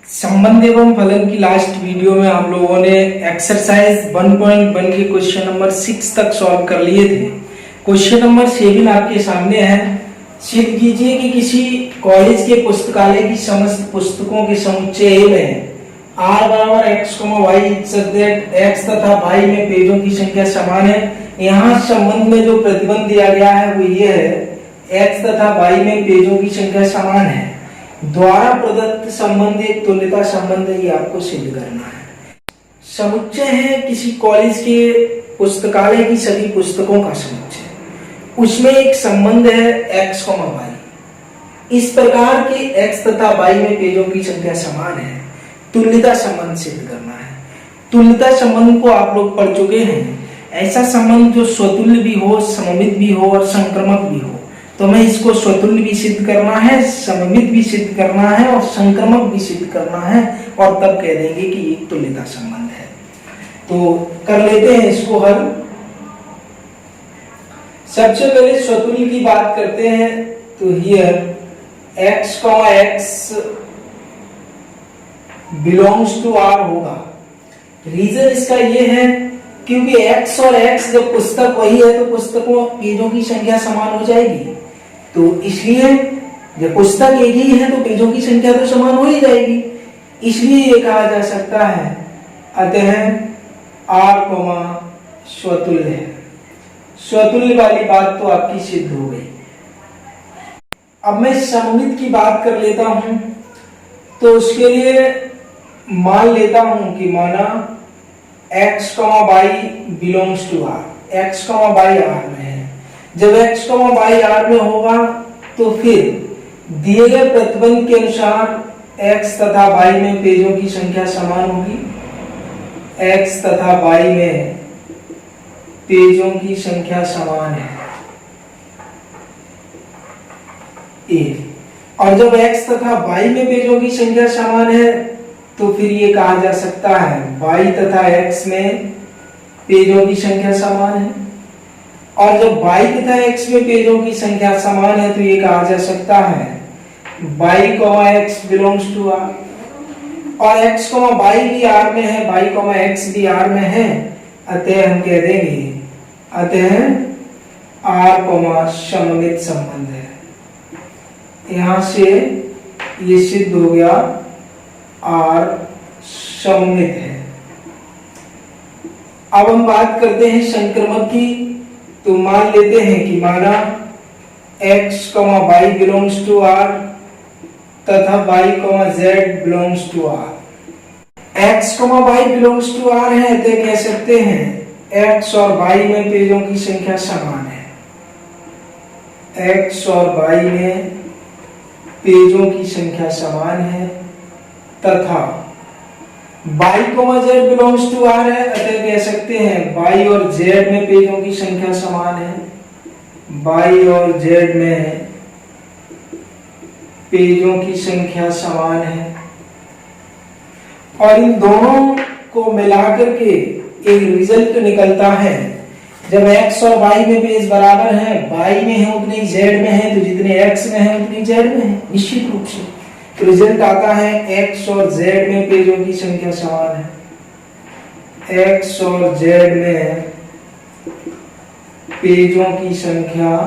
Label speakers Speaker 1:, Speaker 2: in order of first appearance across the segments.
Speaker 1: संबंध एवं फलन की लास्ट वीडियो में हम लोगों ने एक्सरसाइज 1.1 के क्वेश्चन नंबर 6 तक सॉल्व कर लिए थे। क्वेश्चन नंबर 7 आपके सामने है। सिद्ध कीजिए कि किसी कॉलेज के पुस्तकालय की समस्त पुस्तकों के समुच्चय ए में r बराबर x, y x तथा y में पेजों की संख्या समान है। यहाँ संबंध में जो प्रतिबंध दिया गया है वो ये है, x तथा y में पेजों की संख्या समान है। द्वारा प्रदत्त संबंध एक तुल्यता संबंध है, ये आपको सिद्ध करना है। समुच्चय है किसी कॉलेज के पुस्तकालय की सभी पुस्तकों का समुच्चय, उसमें एक संबंध है x, y। इस प्रकार के x तथा y में पेजों की संख्या समान है, तुल्यता संबंध सिद्ध करना है। तुल्यता संबंध को आप लोग पढ़ चुके हैं। ऐसा संबंध जो स्वतुल्य भी हो, सममित भी हो और संक्रमक भी हो। तो हमें इसको स्वतुल्य भी सिद्ध करना है, सममित भी सिद्ध करना है और संक्रमक भी सिद्ध करना है, और तब कह देंगे कि एक तुल्यता संबंध है। तो कर लेते हैं इसको हल। सबसे पहले स्वतुल्य की बात करते हैं। तो here x, x belongs to r होगा। रीजन इसका ये है क्योंकि x और x जब पुस्तक वही है तो पुस्तकों पेजों की संख्या समान हो जाएगी। तो इसलिए जब पुस्तक एक ही है तो पेजों की संख्या तो समान हो ही जाएगी। इसलिए ये कहा जा सकता है अतः r, स्वतुल्य है। स्वतुल्य वाली बात तो आपकी सिद्ध हो गई। अब मैं सममित की बात कर लेता हूं। तो उसके लिए मान लेता हूं कि माना x, y belongs to r, x, y r में है। जब x, y r में होगा तो फिर दिए गए प्रतिबंध के अनुसार x तथा y में पेजों की संख्या समान होगी। x तथा y में पेजों की संख्या समान है a। और जब x तथा y में पेजों की संख्या समान है तो फिर ये कहा जा सकता है y तथा x में पेजों की संख्या समान है। और जब y तथा x में पेजों की संख्या समान है तो ये कहा जा सकता है y, x belongs to r। और x, y भी r में है, y, x भी r में है, अतः हम कह देंगे अतः r, सममित संबंध है। यहां से ये सिद्ध हो गया r सममित है। अब हम बात करते हैं संक्रमक की। तो मान लेते हैं कि माना x, y belongs to r तथा y, z belongs to r। x, y belongs to r है तो कह सकते हैं x और y में पेजों की संख्या समान है। x और y में पेजों की संख्या समान है तथा y, z belongs to r है, अतः कह सकते हैं y और z में पेजों की संख्या समान है। y और z में पेजों की संख्या समान है। और इन दोनों को मिलाकर के एक रिजल्ट निकलता है। जब x और y में पेज बराबर हैं, y में है उतने ही z में है, तो जितने x में है उतनी z में है निश्चित रूप से। तो रिजल्ट आता है x और z में पेजों की संख्या समान है। x और z में पेजों की संख्या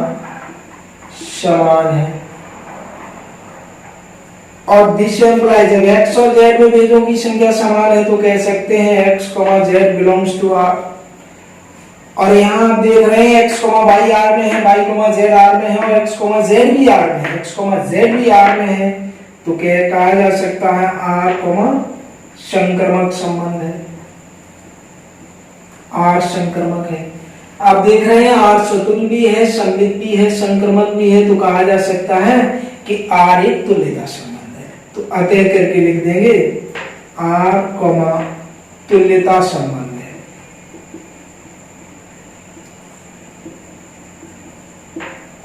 Speaker 1: समान है। और दिस एम्प्लाइज जब x और z में पेजों की संख्या समान है तो कह सकते हैं x, z belongs to r। और यहाँ आप देख रहे हैं x, y r में है, y, z r में है और x, z भी r में है, x, z भी r में है, तो क्या कहा जा सकता है r, संक्रमक संबंध है। r संक्रमक है। आप देख रहे हैं r स्वतुल्य भी है, सममित भी है, संक्रमक भी है, तो कहा जा सकता है कि r एक तुल्यता संबंध है। तो अतः करके लिख देंगे r, तुल्यता संबंध है।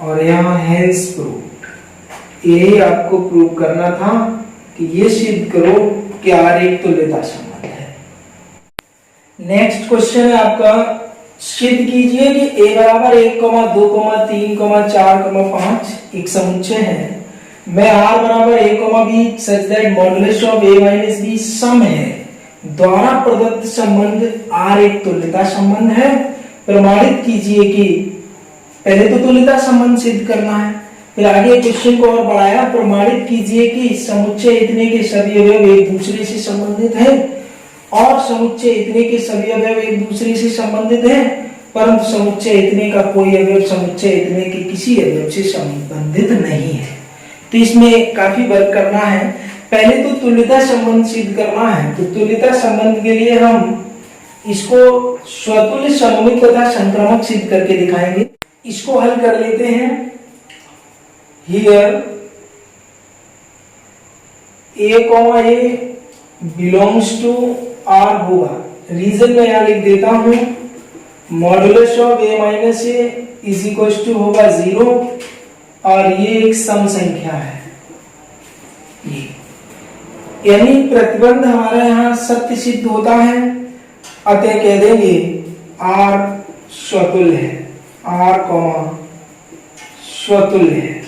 Speaker 1: और यहाँ हेंस प्रूव, यही आपको प्रूव करना था कि ये सिद्ध करो कि r एक तुल्यता संबंध है। नेक्स्ट क्वेश्चन है आपका, सिद्ध कीजिए कि a बराबर 1, 2, 3, 4, 5 एक समुच्चय है मैं r बराबर a, b such that modulus of a minus b सम है द्वारा प्रदत्त संबंध r एक तुल्यता संबंध है। प्रमाणित कीजिए कि पहले तो तुल्यता संबंध सिद्ध करना है, फिर आगे क्वेश्चन को और बढ़ाया, प्रमाणित कीजिए कि समुच्चय इतने के सभी अवयव एक दूसरे से संबंधित हैं और समुच्चय इतने के सभी अवयव एक दूसरे से संबंधित हैं, परंतु समुच्चय इतने का कोई अवयव समुच्चय इतने के किसी अवयव से संबंधित नहीं है। तो इसमें काफी वर्क करना है। पहले तो तुल्यता संबंध सिद्ध करना है, तो तुल्यता संबंध के लिए हम इसको स्वतुल्य सममित तथा संक्रामक सिद्ध करके दिखाएंगे। इसको हल कर लेते हैं। Here a, belongs to r होगा। रीजन में यहां लिख देता हूं, modulus of a minus a is equal to होगा 0 और ये एक सम संख्या है, ये यानी प्रतिबंध हमारे यहां सत्य सिद्ध होता है। अतः कह देंगे r स्वतुल्य है, r स्वतुल्य है।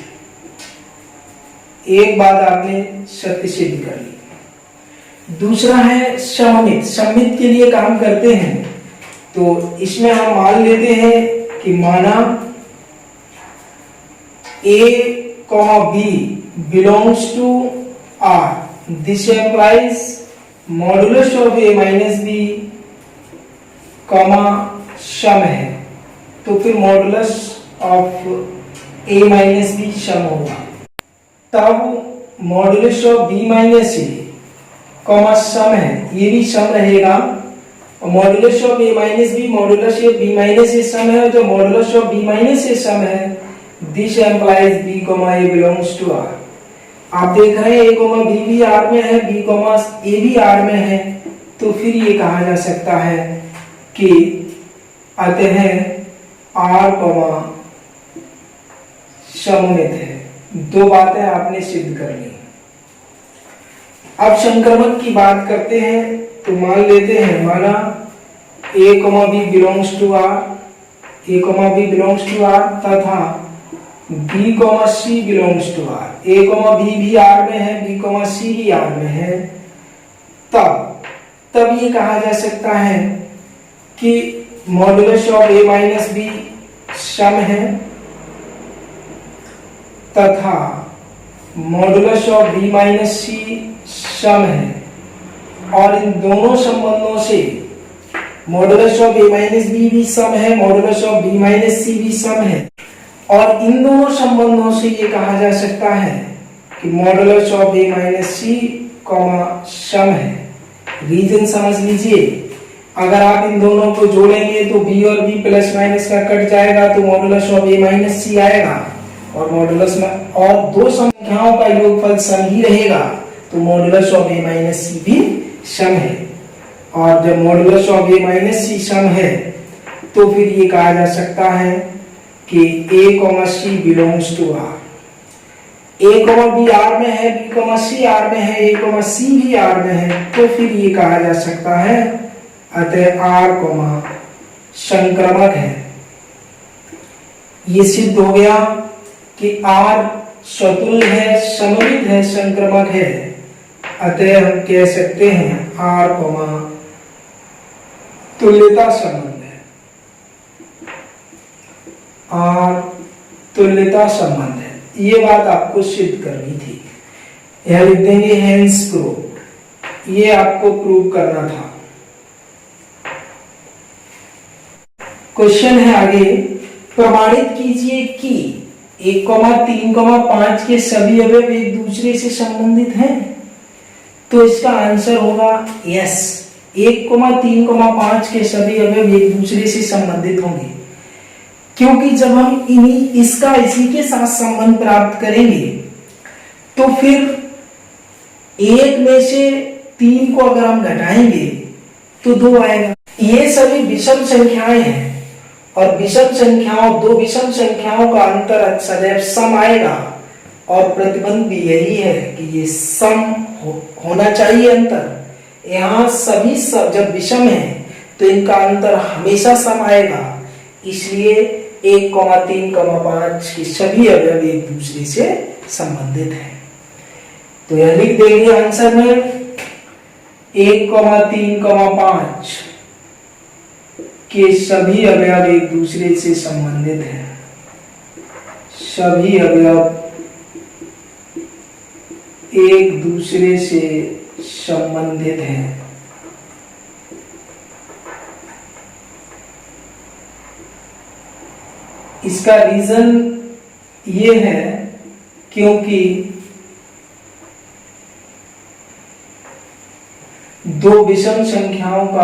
Speaker 1: एक बात आपने सत्य सिद्ध कर ली। दूसरा है सममित। सममित के लिए काम करते हैं, तो इसमें हम मान लेते हैं कि माना a, b belongs to r, this implies modulus of a minus b सम है, तो फिर modulus of a minus b सम होगा। तब modulus of b minus a सम है, ये भी सम रहेगा। Modulus of a minus b modulus of b minus a सम है, जो modulus of b minus a सम है, this implies b, a belongs to r। आप देख रहे हैं a, b भी r में है, b, a भी r में है, तो फिर ये कहा जा सकता है कि अतः r, सममित है। दो बातें आपने सिद्ध कर ली। अब संक्रमक की बात करते हैं, तो मान लेते हैं, माना a, b belongs to r, तथा b, c belongs to r। a, b भी r में है, b, c भी r में है। तब ये कहा जा सकता है कि modulus of a minus b सम है तथा modulus of b minus c सम है, और इन दोनों संबंधों से modulus of a minus b भी सम है, modulus of b minus c भी सम है, और इन दोनों संबंधों से ये कहा जा सकता है कि modulus of a minus c सम है। रीजन समझ लीजिए, अगर आप इन दोनों को जोड़ेंगे तो b और b प्लस माइनस का कट जाएगा, तो मॉडुलस ऑफ a माइनस सी आएगा, और मॉडुलस में और दो संख्याओं का योगफल सम ही रहेगा, तो modulus of a minus c भी सम है। और जब modulus of a minus c सम है, तो फिर ये कहा जा सकता है कि a, c belongs to r। a, b r में है, b, c r में है, a, c भी r में है, तो फिर ये कहा जा सकता है अतः r, संक्रमक है। ये सिद्ध हो गया कि r स्वतुल्य है, सममित है, संक्रमक है। अतः हम कह सकते हैं r, तुल्यता संबंध है। r तुल्यता संबंध है, ये बात आपको सिद्ध करनी थी। यह लिख देंगे हेंस प्रूव, ये आपको प्रूव करना था। क्वेश्चन है आगे, प्रमाणित कीजिए कि 1, 3, 5 के सभी अवयव एक दूसरे से संबंधित हैं। तो इसका आंसर होगा यस, 1, 3, 5 के सभी अवयव एक दूसरे से संबंधित होंगे, क्योंकि जब हम इसी के साथ संबंध प्राप्त करेंगे तो फिर 1 में से 3 को अगर हम घटाएंगे तो 2 आएगा। ये सभी विषम संख्याएं हैं, और विषम संख्याओं, दो विषम संख्याओं का अंतर सदैव सम आएगा, और प्रतिबंध भी यही है कि ये सम होना चाहिए अंतर। यहाँ सभी जब विषम है तो इनका अंतर हमेशा सम आएगा, इसलिए 1, 3, 5 के सभी अवयव एक दूसरे से संबंधित है। तो यह लिख देंगे आंसर में 1,3,5 के सभी अवयव एक दूसरे से संबंधित हैं। सभी अवयव एक दूसरे से संबंधित हैं। इसका रीजन ये है क्योंकि दो विषम संख्याओं का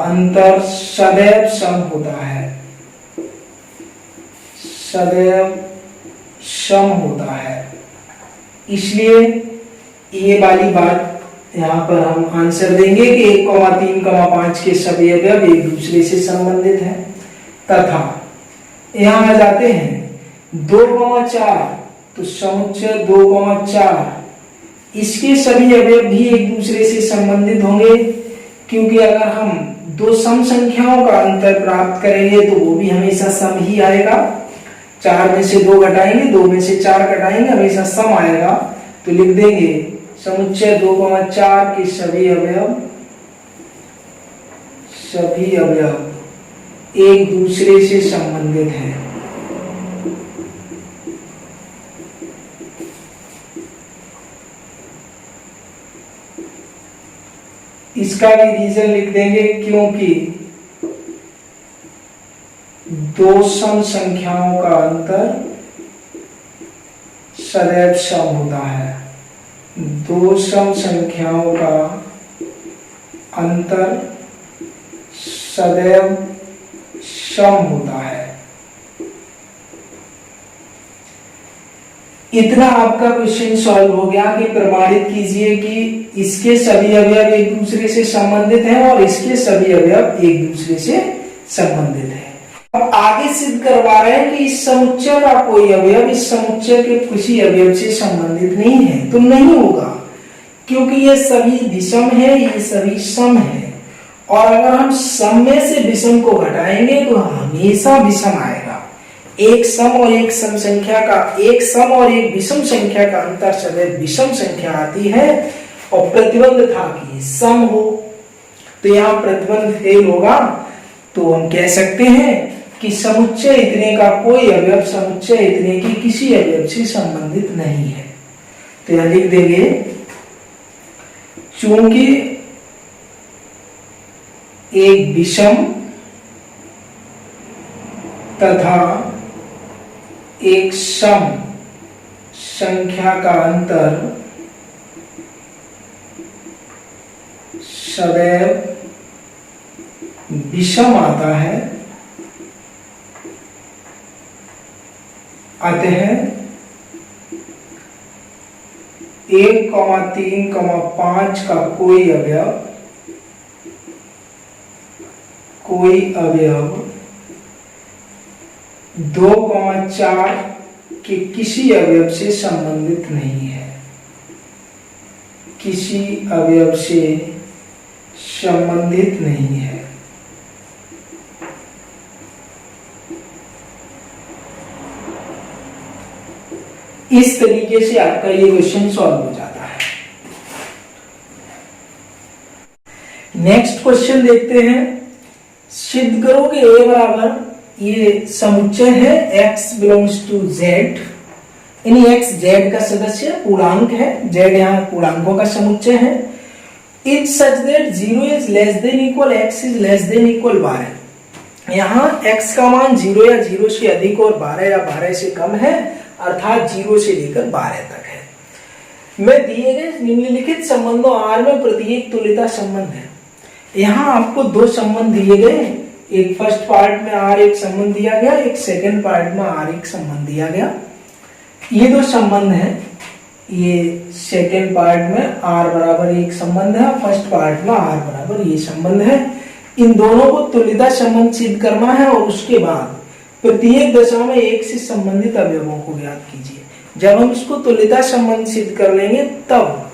Speaker 1: अंतर सदैव सम होता है। सदैव सम होता है। इसलिए ये वाली बात यहाँ पर हम आंसर देंगे कि 1,3,5 के सभी अवयव एक दूसरे से संबंधित हैं। तथा यहाँ आ जाते हैं 2,4, तो समुच्चय 2,4 इसके सभी अवयव भी एक दूसरे से संबंधित होंगे, क्योंकि अगर हम दो सम संख्याओं का अंतर प्राप्त करेंगे तो वो भी हमेशा सम ही आएगा। 4 में से 2 घटाएंगे, 2 में से 4 घटाएंगे, हमेशा सम आएगा। तो लिख देंगे समुच्चय 2,4 के सभी अवयव एक दूसरे से संबंधित हैं। इसका भी रीजन लिख देंगे क्योंकि दो सम संख्याओं का अंतर सदैव सम होता है। दो सम संख्याओं का अंतर सदैव सम होता है। इतना आपका क्वेश्चन सॉल्व हो गया कि प्रमाणित कीजिए कि इसके सभी अवयव एक दूसरे से संबंधित हैं और इसके सभी अवयव एक दूसरे से संबंधित हैं। अब आगे सिद्ध करवा रहे हैं कि इस समुच्चय का कोई अवयव इस समुच्चय के किसी अवयव से संबंधित नहीं है। तो नहीं होगा, क्योंकि ये सभी विषम है, ये सभी सम है, और अगर हम सम में से विषम को घटाएंगे तो हमेशा विषम आएगा। एक सम और एक सम संख्या का, एक सम और एक विषम संख्या का अंतर सदैव विषम संख्या आती है, और प्रतिबंध था कि सम हो, तो यहाँ प्रतिबंध फेल होगा। तो हम कह सकते हैं कि समुच्चय इतने का कोई अवयव समुच्चय इतने की किसी अवयव से संबंधित नहीं है। तो यह लिख देंगे चूंकि एक विषम तथा एक सम संख्या का अंतर सदैव विषम आता है, अतः 1,3,5 का कोई अवयव 2,4 के किसी अवयव से संबंधित नहीं है। किसी अवयव से संबंधित नहीं है। इस तरीके से आपका ये क्वेश्चन सॉल्व हो जाता है। नेक्स्ट क्वेश्चन देखते हैं। सिद्ध करो कि a बराबर, ये समुच्चय है x बिलोंग्स टू z, यानी x z का सदस्य पूर्णांक है, z यहाँ पूर्णांकों का समुच्चय है। It such that 0 is less than equal x is less than equal 12। यहाँ x का मान 0 या 0 से अधिक और 12 या 12 से कम है, अर्थात 0 से लेकर 12 तक है। में दिए गए निम्नलिखित संबंधों R में प्रत्येक तुल्यता संबंध है। यहाँ आपको दो संबंध दिए गए, एक फर्स्ट पार्ट में R एक संबंध दिया गया, एक सेकंड पार्ट में R एक संबंध दिया गया। ये दो संबंध हैं, ये सेकंड पार्ट में R बराबर एक संबंध है, फर्स्ट पार्ट में R बराबर ये संबंध है। इन दोनों को तुल्यता संबंध सिद्ध करना है और उसके बाद प्रत्येक दशा में एक से संबंधित अवयवों को ज्ञात कीजिए। जब हम इसको तुल्यता संबंध सिद्ध कर लेंगे तब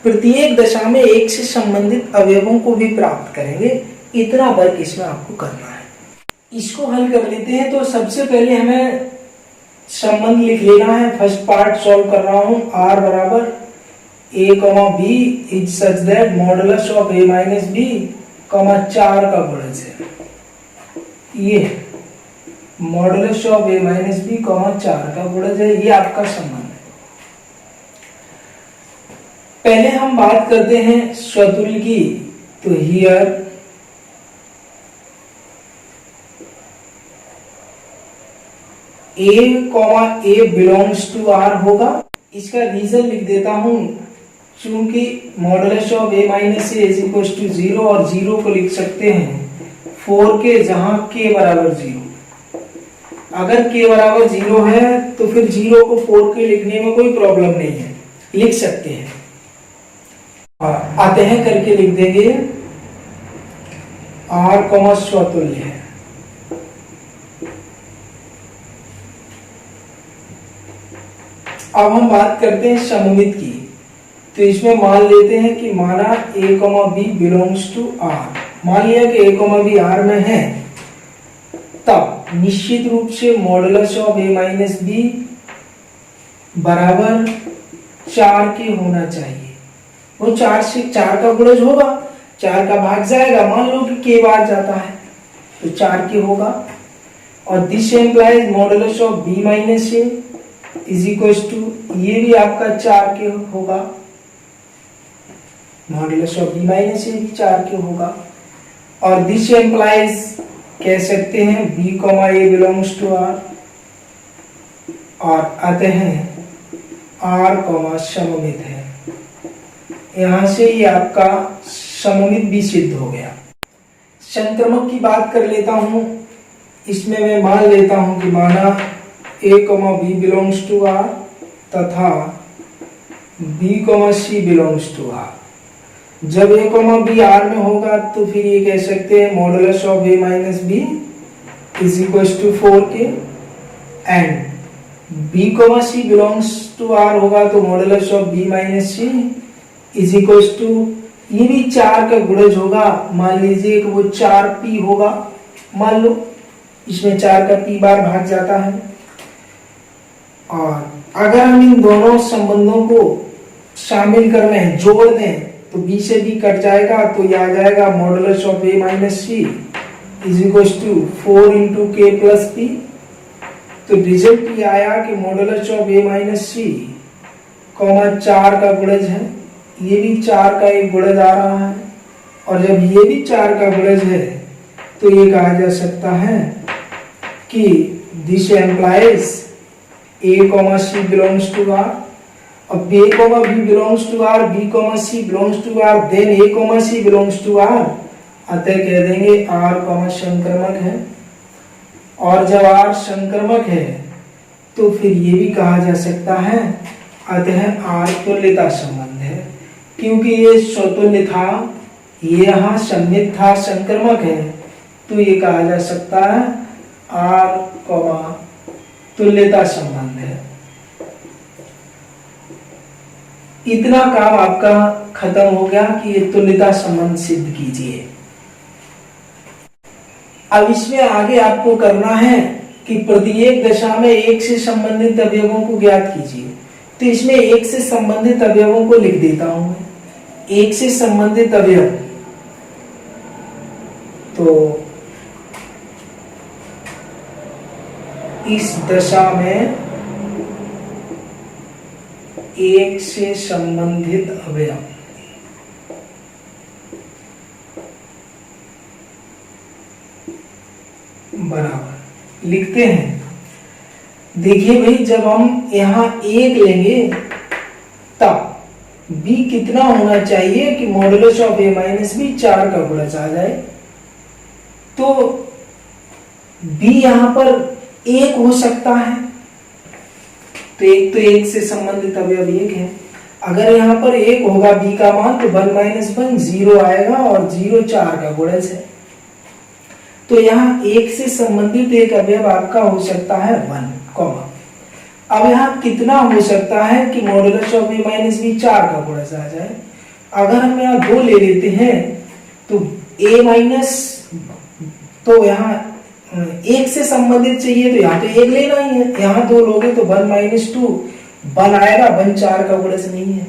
Speaker 1: प्रत्येक दशा में एक से संबंधित अवयवों को भी प्राप्त करेंगे, इतना वर्क इसमें आपको करना है। इसको हल कर लेते हैं। तो सबसे पहले हमें संबंध लिख लेना है। फर्स्ट पार्ट सॉल्व कर रहा हूं। r बराबर a comma b is such that modulus of a minus b comma 4 का गुणज है। ये modulus of a minus b comma 4 का गुणज है। ये आपका संबंध है। पहले हम बात करते हैं स्वतुल्य की। तो here a belongs to r होगा। इसका रीजन लिख देता हूं। चूंकि modulus of a minus a is equal to 0 और 0 को लिख सकते हैं 4 के, जहां k बराबर 0। अगर k बराबर 0 है तो फिर 0 को 4 के लिखने में कोई प्रॉब्लम नहीं है, लिख सकते हैं। आते हैं करके लिख देंगे r स्वतुल्य है। अब हम बात करते हैं सममित की। तो इसमें मान लेते हैं कि माना a, b belongs to r। मान लिया कि a, b r में है, तब निश्चित रूप से modulus of a minus b बराबर 4 के होना चाहिए। वो 4 से 4 का गुणज होगा, 4 का भाग जाएगा। मान लो कि k बार जाता है तो 4 के होगा। और this implies modulus of b minus a is equal to, ये भी आपका 4 के होगा। Modulus of b minus a भी 4 के होगा। और दिस एम्प्लाइज कह सकते हैं b, a belongs to r। और आते हैं r, सममित है। यहां से ये आपका सममित भी सिद्ध हो गया। संक्रमक की बात कर लेता हूं। इसमें मैं मान लेता हूं कि माना a, b belongs to r तथा b, c belongs to r। जब a, b r में होगा तो फिर ये कह सकते हैं modulus of a minus b is equal to 4 k. And b, c belongs to r होगा तो modulus of b minus c is equal to, ये भी 4 का गुणज होगा। मान लीजिए कि वो 4p होगा। मान लो इसमें 4 का p बार भाग जाता है। और अगर हम इन दोनों संबंधों को शामिल कर रहे हैं, जोड़ दें, तो b से b कट जाएगा तो ये आ जाएगा modulus of a minus c is equal to 4 into k plus p। तो रिजल्ट ये आया कि modulus of a minus c 4 का गुणज है। ये भी 4 का एक गुणज आ रहा है। और जब ये भी 4 का गुणज है तो ये कहा जा सकता है कि this implies a, c belongs to r। अब a, b belongs to r, b, c belongs to r, then a, c belongs to r। अतः कह देंगे r, संक्रमक है। और जब r संक्रमक है तो फिर ये भी कहा जा सकता है अतः r तुल्यता संबंध है। क्योंकि ये स्वतुल्य था, ये यहाँ सममित था, संक्रमक है, तो ये कहा जा सकता है r, तुल्यता संबंध है। इतना काम आपका खत्म हो गया कि ये तुल्यता संबंध सिद्ध कीजिए। अब इसमें आगे आपको करना है कि प्रत्येक दशा में एक से संबंधित अवयवों को ज्ञात कीजिए। तो इसमें एक से संबंधित अवयवों को लिख देता हूं मैं। एक से संबंधित अवयव, तो इस दशा में एक से संबंधित अवयव बराबर लिखते हैं। देखिए भाई, जब हम यहां 1 लेंगे तब b कितना होना चाहिए कि modulus of a minus b 4 का गुणज आ जाए। तो b यहां पर 1 हो सकता है। तो एक से संबंधित अवयव 1 है। अगर यहाँ पर 1 होगा b का मान तो 1 माइनस 1 0 आएगा और 0 4 का गुणज है। तो यहाँ 1 से संबंधित एक अवयव आपका हो सकता है 1, अब यहाँ कितना हो सकता है कि modulus of a minus b 4 का गुणज आ जाए। अगर हम यहाँ 2 ले लेते हैं तो a माइनस, तो यहाँ एक से संबंधित चाहिए तो यहाँ तो एक लेना ही है, यहाँ दो लोगे तो 1 माइनस 2 1 आएगा, 1 4 का गुणज नहीं है।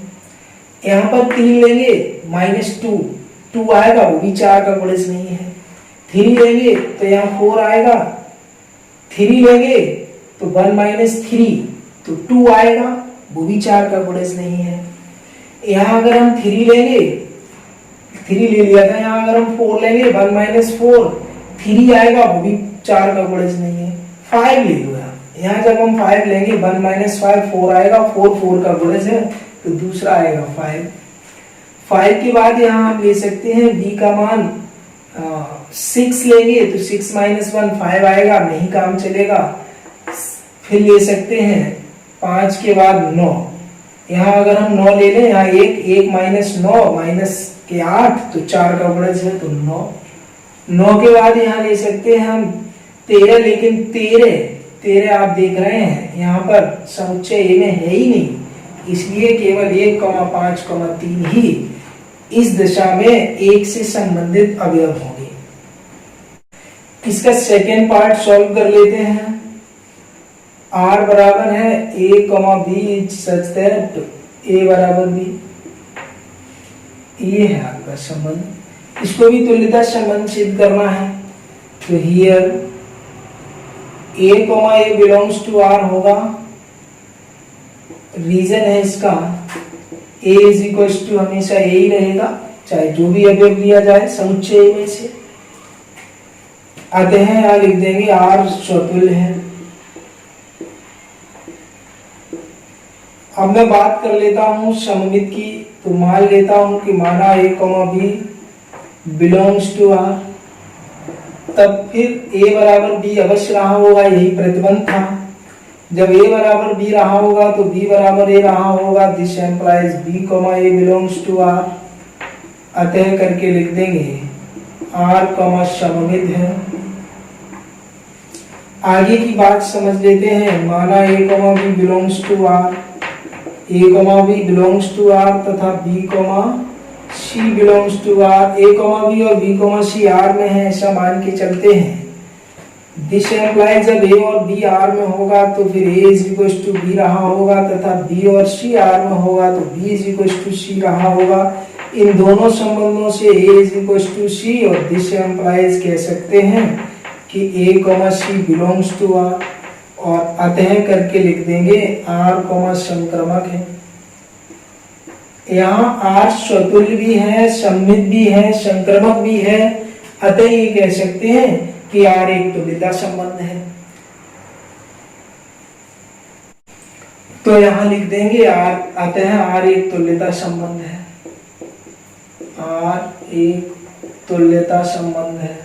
Speaker 1: यहाँ पर 3 लेंगे -2 2 आएगा, वो भी 4 का गुणज नहीं है। 3 लेंगे तो यहाँ 4 आएगा, 3 लेंगे तो 1 माइनस 3 तो 2 आएगा, वो भी 4 का गुणज नहीं है। यहाँ अगर हम 3 लेंगे, 3 ले लिया था, यहाँ अगर हम 4 लेंगे 1 माइनस 4 3 आएगा, वो भी 4 का गुणज नहीं है। 5 ले लो, यहाँ जब हम 5 लेंगे 1 माइनस 5 4 आएगा, 4 का गुणज है तो दूसरा आएगा 5 के बाद यहाँ हम ले सकते हैं b का मान 6 लेंगे तो 6 माइनस 1 5 आएगा, नहीं काम चलेगा। फिर ले सकते हैं 5 के बाद 9, यहाँ अगर हम 9 ले लें, यहाँ 1 माइनस 9 माइनस के 8 तो 4 का गुणज है तो 9 के बाद यहाँ ले सकते हैं हम 13, लेकिन 13 आप देख रहे हैं यहाँ पर समुच्चय ए में है ही नहीं, इसलिए केवल 1,5,3 ही इस दशा में 1 से संबंधित अवयव होंगे। इसका सेकेंड पार्ट सॉल्व कर लेते हैं। r बराबर है a, b such that a बराबर b, ये है आपका संबंध। इसको भी तुल्यता संबंध सिद्ध करना है, तो here a belongs to r होगा। रीजन है इसका a इज इक्वल टू हमेशा a ही रहेगा, चाहे जो भी अवयव लिया जाए समुच्चय में से। आते हैं यहाँ लिख देंगे r स्वतुल्य है। अब मैं बात कर लेता हूँ सममित की, तो मान लेता हूँ कि माना a, b belongs to r, तब फिर a बराबर b अवश्य रहा होगा, यही प्रतिबंध था। जब a बराबर b रहा होगा तो b बराबर a रहा होगा, this implies b, a belongs to r। अतः करके लिख देंगे r, सममित है। आगे की बात समझ लेते हैं। माना a, b belongs to r, a, b belongs to r तथा b, c belongs to r। a, b और b, c r में है ऐसा मान के चलते हैं। दिस एम्प्लाइज जब a और b r में होगा तो फिर a is equal to b रहा होगा, तथा b और c r में होगा तो b is equal to c रहा होगा। इन दोनों संबंधों से a is equal to c और दिस एम्प्लाइज कह सकते हैं कि a, c belongs to r, और अतः करके लिख देंगे r, संक्रमक है। यहाँ r स्वतुल्य भी है, सममित भी है, संक्रमक भी है, अतः ये कह सकते हैं कि r एक तुल्यता संबंध है। तो यहाँ लिख देंगे r, अतः r एक तुल्यता संबंध है, r एक तुल्यता संबंध है।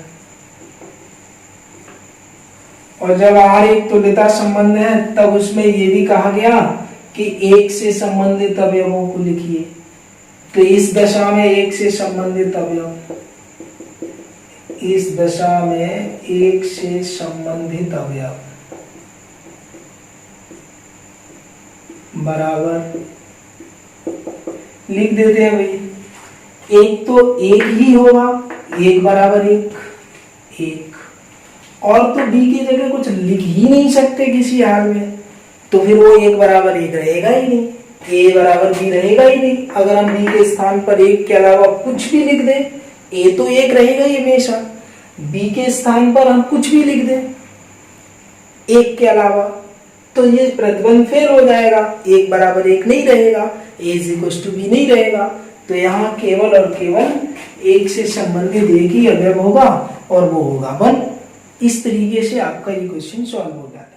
Speaker 1: और जब r एक तुल्यता संबंध है तब उसमें ये भी कहा गया कि एक से संबंधित अवयवों को लिखिए। तो इस दशा में एक से संबंधित अवयव, इस दशा में एक से संबंधित अवयव बराबर लिख देते हैं भाई। एक तो एक ही होगा, एक बराबर एक, और तो b की जगह कुछ लिख ही नहीं सकते किसी हाल में, तो फिर वो एक बराबर एक रहेगा ही नहीं, a बराबर b रहेगा ही नहीं। अगर हम b के स्थान पर एक के अलावा कुछ भी लिख दें, a तो एक रहेगा ही हमेशा, b के स्थान पर हम कुछ भी लिख दें एक के अलावा, तो ये प्रतिबंध फेल हो जाएगा, एक बराबर एक नहीं रहेगा, a is equal to b नहीं रहेगा। तो यहाँ केवल और केवल एक से संबंधित एक ही अवयव होगा और वो होगा 1। इस तरीके से आपका ये क्वेश्चन सॉल्व हो जाता है।